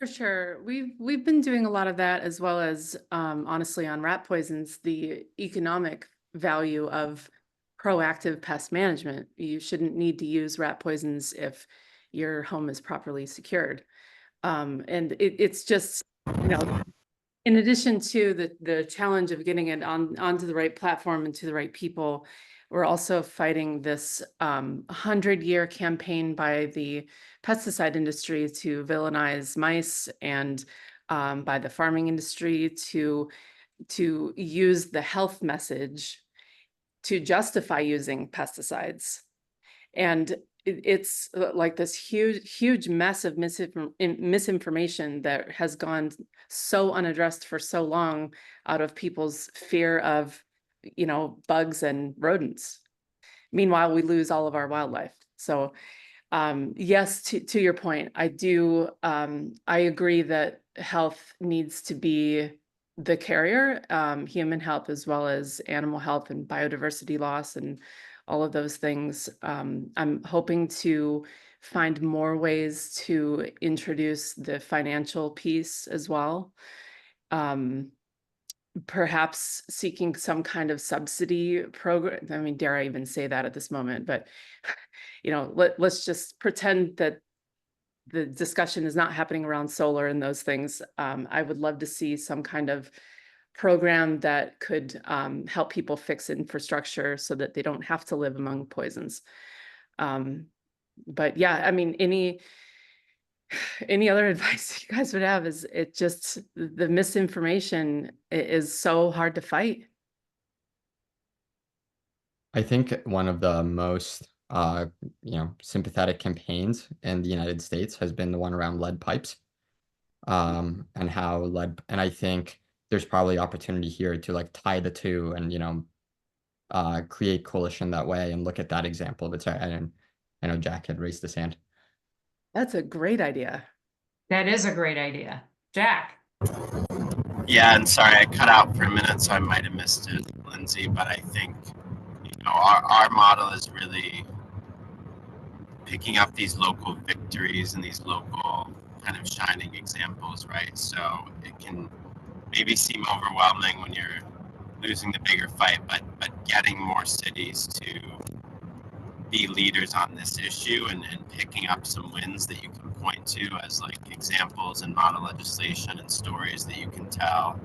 For sure. We've been doing a lot of that, as well as honestly on rat poisons, the economic value of proactive pest management. You shouldn't need to use rat poisons if your home is properly secured. And it's just, in addition to the challenge of getting it onto the right platform and to the right people, we're also fighting this 100-year campaign by the pesticide industry to villainize mice, and by the farming industry to to use the health message to justify using pesticides. And it's like this huge mess of misinformation that has gone so unaddressed for so long out of people's fear of, bugs and rodents. Meanwhile, we lose all of our wildlife. So yes, to your point, I agree that health needs to be the carrier, human health as well as animal health and biodiversity loss and all of those things. I'm hoping to find more ways to introduce the financial piece as well. Perhaps seeking some kind of subsidy program. I mean, dare I even say that at this moment, but let's just pretend that the discussion is not happening around solar and those things. I would love to see some kind of program that could help people fix infrastructure so that they don't have to live among poisons. But yeah, I mean, any other advice you guys would have is the misinformation is so hard to fight. I think one of the most sympathetic campaigns in the United States has been the one around lead pipes, and how and I think there's probably opportunity here to like tie the two and create coalition that way and look at that example. But sorry, I know Jack had raised his hand. That's a great idea. That is a great idea. Jack. Yeah, and sorry, I cut out for a minute, so I might have missed it, Lindsay, but I think our model is really picking up these local victories and these local kind of shining examples, right? So it can maybe seem overwhelming when you're losing the bigger fight, but getting more cities to be leaders on this issue and picking up some wins that you can point to as like examples and model legislation and stories that you can tell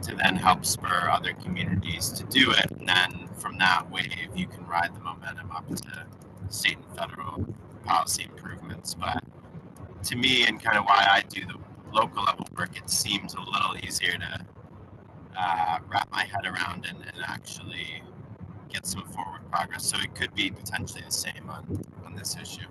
to then help spur other communities to do it. And then from that wave, you can ride the momentum up to state and federal policy improvements. But to me, and kind of why I do the local level work, it seems a little easier to wrap my head around and actually get some forward progress. So it could be potentially the same on this issue.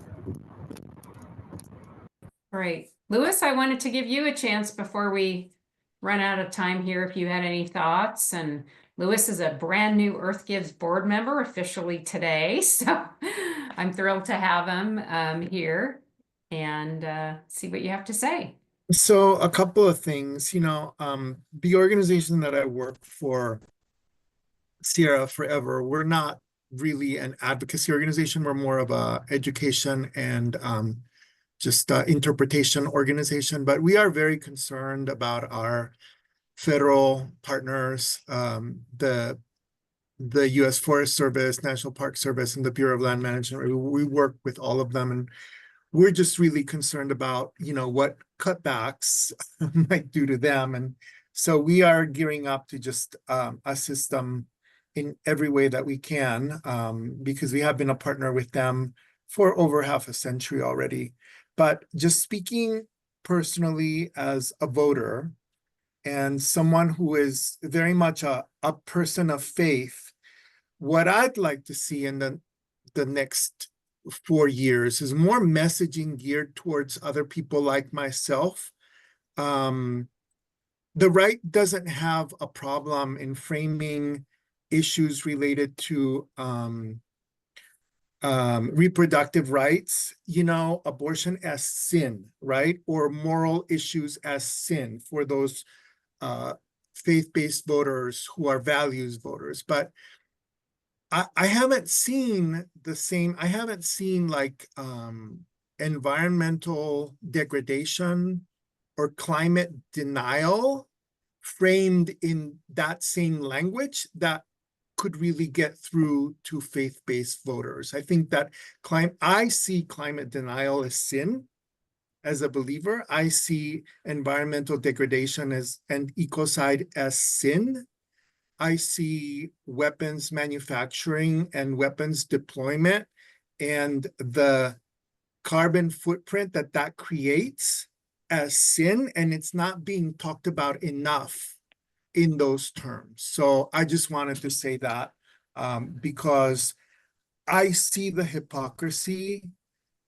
Great. Louis, I wanted to give you a chance before we run out of time here if you had any thoughts. And Louis is a brand new Earth Gives board member officially today. So I'm thrilled to have him here and see what you have to say. So a couple of things, the organization that I work for, Sierra Forever, we're not really an advocacy organization. We're more of a education and just interpretation organization, but we are very concerned about our federal partners, the U.S. Forest Service, National Park Service, and the Bureau of Land Management. We work with all of them, and we're just really concerned about, what cutbacks might do to them. And so we are gearing up to just assist them in every way that we can, because we have been a partner with them for over half a century already. But just speaking personally as a voter and someone who is very much a person of faith, what I'd like to see in the next 4 years is more messaging geared towards other people like myself. The right doesn't have a problem in framing issues related to reproductive rights, abortion as sin, right? Or moral issues as sin for those faith-based voters who are values voters. But I haven't seen the same, I haven't seen like environmental degradation or climate denial framed in that same language that could really get through to faith-based voters. I think that I see climate denial as sin. As a believer, I see environmental degradation and ecocide as sin. I see weapons manufacturing and weapons deployment and the carbon footprint that creates as sin, and it's not being talked about enough in those terms. So I just wanted to say that because I see the hypocrisy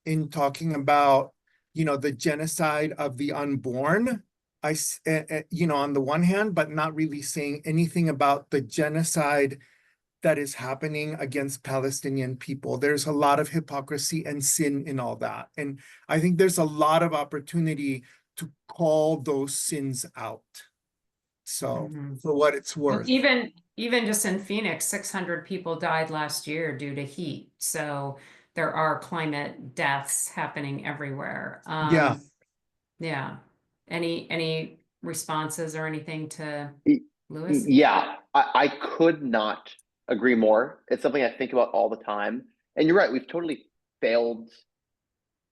in talking about, the genocide of the unborn. On the one hand, but not really saying anything about the genocide that is happening against Palestinian people. There's a lot of hypocrisy and sin in all that. And I think there's a lot of opportunity to call those sins out. So for what it's Well, worth. even just in Phoenix, 600 people died last year due to heat. So there are climate deaths happening everywhere. Yeah. Yeah. Any responses or anything to Lewis? Yeah, I could not agree more. It's something I think about all the time. And you're right, we've totally failed to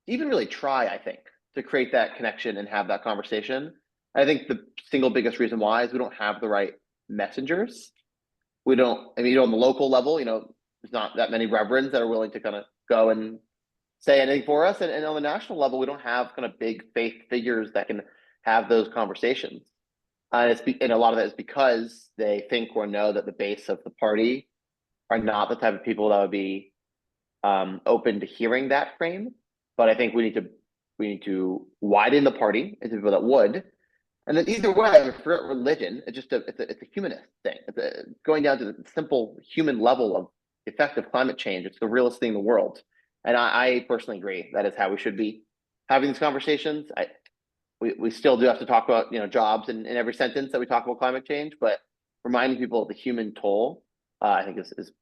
even really try, I think, to create that connection and have that conversation. I think the single biggest reason why is we don't have the right messengers. We don't, on the local level, there's not that many reverends that are willing to kind of go and say anything for us. And on the national level, we don't have kind of big faith figures that can have those conversations. And a lot of that is because they think or know that the base of the party are not the type of people that would be open to hearing that frame. But I think we need to widen the party into people that would. And then either way, for religion, it's a humanist thing. Going down to the simple human level of effective climate change. It's the realest thing in the world. And I personally agree that is how we should be having these conversations. We still do have to talk about jobs in every sentence that we talk about climate change, but reminding people of the human toll, I think is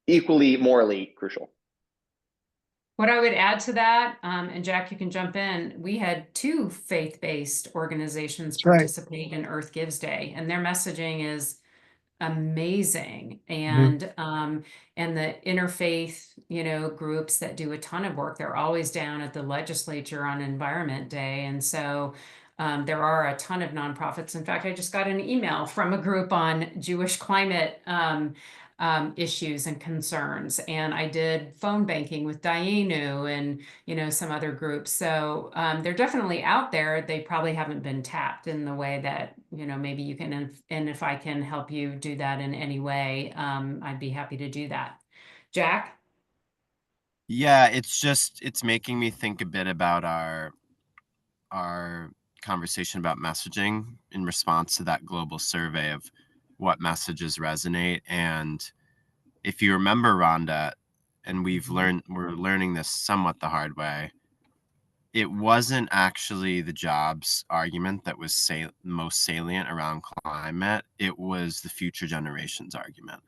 equally morally crucial. What I would add to that, and Jack, you can jump in, we had 2 faith-based organizations participate in Earth Gives Day, and their messaging is amazing. And the interfaith groups that do a ton of work, they're always down at the legislature on Environment Day. And so there are a ton of nonprofits. In fact, I just got an email from a group on Jewish climate issues and concerns, and I did phone banking with Dayenu and some other groups. So they're definitely out there. They probably haven't been tapped in the way that maybe you can, and if I can help you do that in any way, I'd be happy to do that. Jack? Yeah, it's making me think a bit about our conversation about messaging in response to that global survey of what messages resonate. And if you remember, Rhonda, and we're learning this somewhat the hard way, it wasn't actually the jobs argument that was most salient around climate. It was the future generations argument.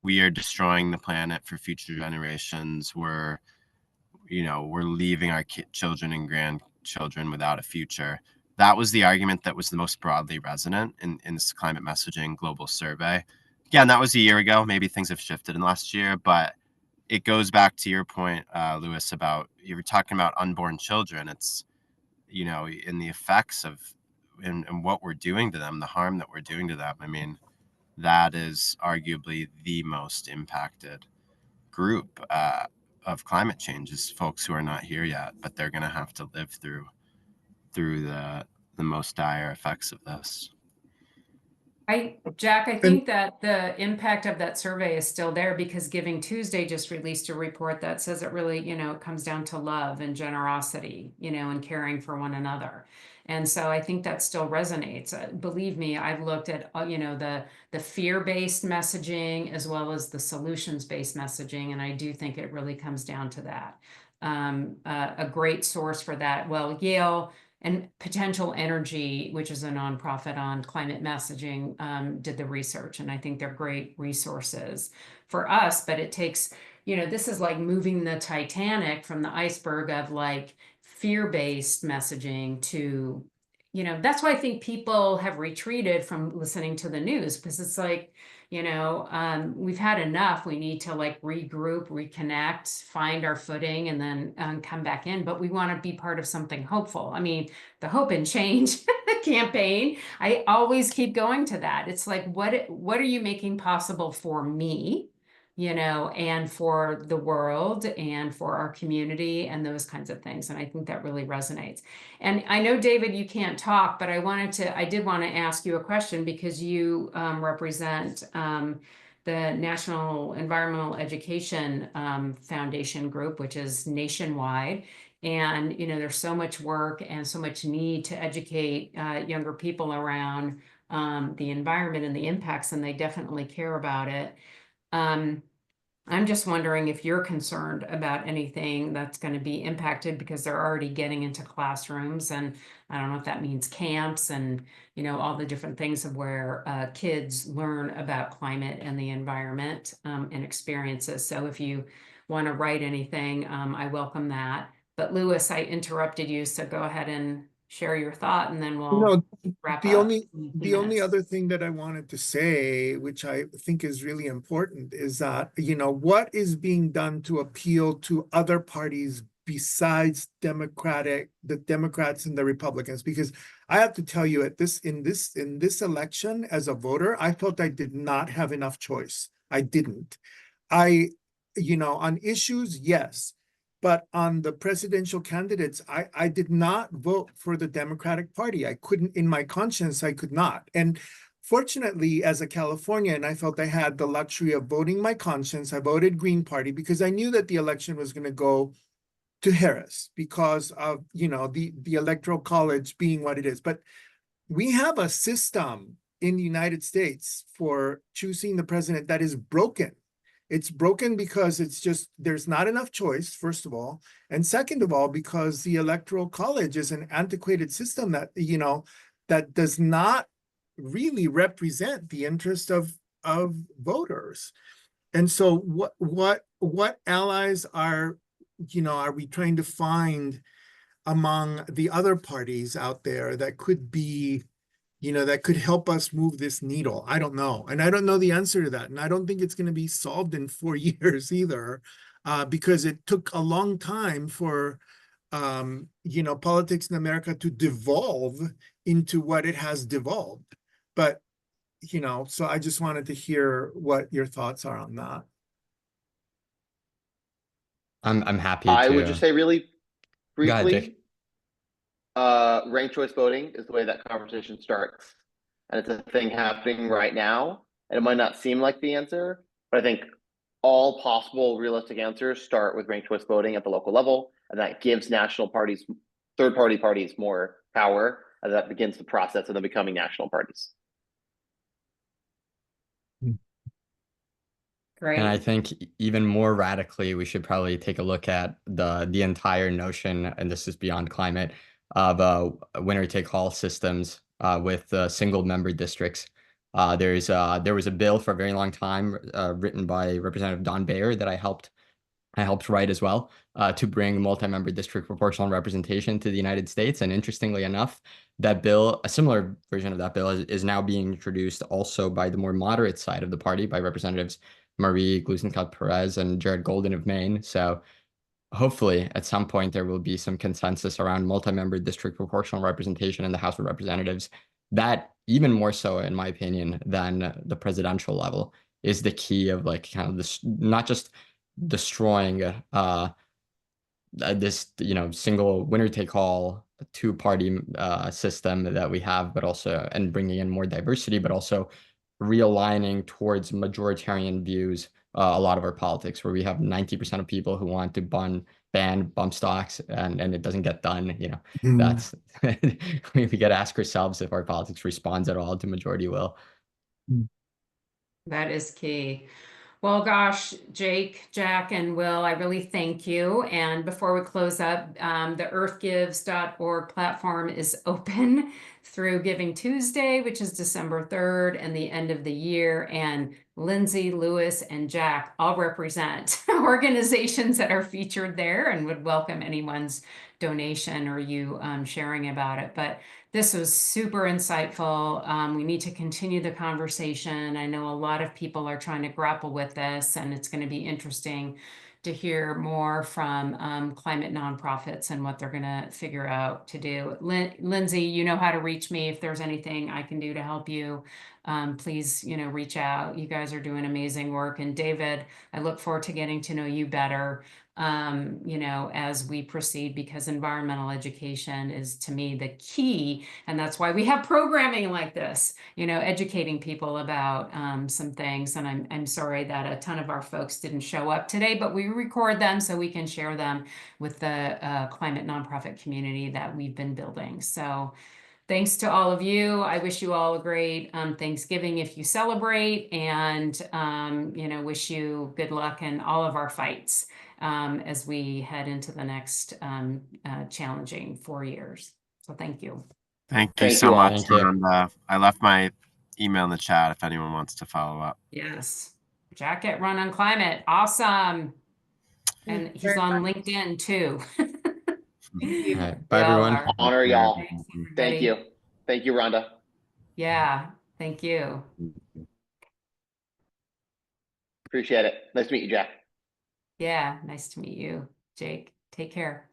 We are destroying the planet for future generations. We're leaving our children and grandchildren without a future. That was the argument that was the most broadly resonant in this climate messaging global survey. Again, that was a year ago. Maybe things have shifted in the last year, but it goes back to your point, Lewis, about you were talking about unborn children. It's, in the effects of and what we're doing to them, the harm that we're doing to them. I mean, that is arguably the most impacted group of climate change is folks who are not here yet, but they're going to have to live through the most dire effects of this. Jack, I think that the impact of that survey is still there because Giving Tuesday just released a report that says it really, it comes down to love and generosity, and caring for one another. And so I think that still resonates. Believe me, I've looked at, the fear-based messaging as well as the solutions-based messaging. And I do think it really comes down to that. A great source for that. Well, Yale and Potential Energy, which is a nonprofit on climate messaging, did the research. And I think they're great resources for us, but it takes, this is like moving the Titanic from the iceberg of like fear-based messaging to, that's why I think people have retreated from listening to the news, because it's like, we've had enough. We need to like regroup, reconnect, find our footing, and then come back in. But we want to be part of something hopeful. I mean, the Hope and Change campaign, I always keep going to that. It's like, what are you making possible for me? you know, and for the world and for our community and those kinds of things. And I think that really resonates. And I know, David, you can't talk, but I did want to ask you a question because you represent the National Environmental Education Foundation group, which is nationwide. And, you know, there's so much work and so much need to educate younger people around the environment and the impacts, and they definitely care about it. I'm just wondering if you're concerned about anything that's going to be impacted because they're already getting into classrooms, and I don't know if that means camps and, you know, all the different things of where kids learn about climate and the environment and experiences. So if you want to write anything, I welcome that. But Louis, I interrupted you, so go ahead and share your thought, and then we'll wrap the up. only other thing that I wanted to say, which I think is really important, is that, you know, what is being done to appeal to other parties besides the Democrats and the Republicans? Because I have to tell you, in this election, as a voter, I felt I did not have enough choice. I didn't. You know, on issues, yes. But on the presidential candidates, I did not vote for the Democratic Party. I couldn't, in my conscience, I could not. And fortunately, as a Californian, I felt I had the luxury of voting my conscience. I voted Green Party because I knew that the election was going to go to Harris because of, you know, the Electoral College being what it is. But we have a system in the United States for choosing the president that is broken. It's broken because it's just, there's not enough choice, first of all. And second of all, because the Electoral College is an antiquated system that, you know, that does not really represent the interest of voters. And so what allies are, you know, are we trying to find among the other parties out there that could be, you know, that could help us move this needle? I don't know. And I don't know the answer to that. And I don't think it's going to be solved in 4 years either, because it took a long time for, you know, politics in America to devolve into what it has devolved. But, you know, so I just wanted to hear what your thoughts are on that. I'm happy I to. would just say really Go ahead, briefly, Jake. ranked choice voting is the way that conversation starts. And it's a thing happening right now. And it might not seem like the answer, but I think all possible realistic answers start with ranked choice voting at the local level. And that gives national parties, third-party parties, more power. And that begins the process of them becoming national parties. Great. And I think even more radically, we should probably take a look at the entire notion, and this is beyond climate, of winner-take-all systems with single member districts. There was a bill for a very long time written by Representative Don Bayer that I helped write as well, to bring multi-member district proportional representation to the United States. And interestingly enough, that bill, a similar version of that bill, is now being introduced also by the more moderate side of the party, by Representatives Marie Gluesenkamp-Perez and Jared Golden of Maine. So hopefully at some point there will be some consensus around multi-member district proportional representation in the House of Representatives. That, even more so, in my opinion, than the presidential level, is the key of, like, kind of this, not just destroying this, you know, single winner-take-all two-party system that we have, but also, and bringing in more diversity, but also realigning towards majoritarian views. A lot of our politics, where we have 90% of people who want to ban bump stocks, and it doesn't get done. You know, that's we got to ask ourselves if our politics responds at all to majority will. That is key. Well, gosh, Jake, Jack, and Will, I really thank you. And before we close up, the earthgives.org platform is open through Giving Tuesday, which is December 3rd, and the end of the year. And Lindsay, Louis, and Jack all represent organizations that are featured there and would welcome anyone's donation or you sharing about it. But this was super insightful. We need to continue the conversation. I know a lot of people are trying to grapple with this, and it's going to be interesting to hear more from climate nonprofits and what they're going to figure out to do. Lindsay, you know how to reach me if there's anything I can do to help you. please, reach out. You guys are doing amazing work. And David, I look forward to getting to know you better, as we proceed, because environmental education is, to me, the key. And that's why we have programming like this, educating people about some things. And I'm sorry that a ton of our folks didn't show up today, but we record them so we can share them with the climate nonprofit community that we've been building. So thanks to all of you. I wish you all a great Thanksgiving if you celebrate, and wish you good luck in all of our fights as we head into the next challenging 4 years. So thank you. Thank you Thank so you all. much. Thank you. And I left my email in the chat if anyone wants to follow up. Yes. Jacket Run on Climate. Awesome. And he's Very on much. LinkedIn too. Thank you. All right. Bye, We all everyone. are. Honor y'all. Thanks, Thank everybody. you. Thank you, Rhonda. Yeah, thank you. Appreciate it. Nice to meet you, Jack. Yeah, nice to meet you, Jake. Take care.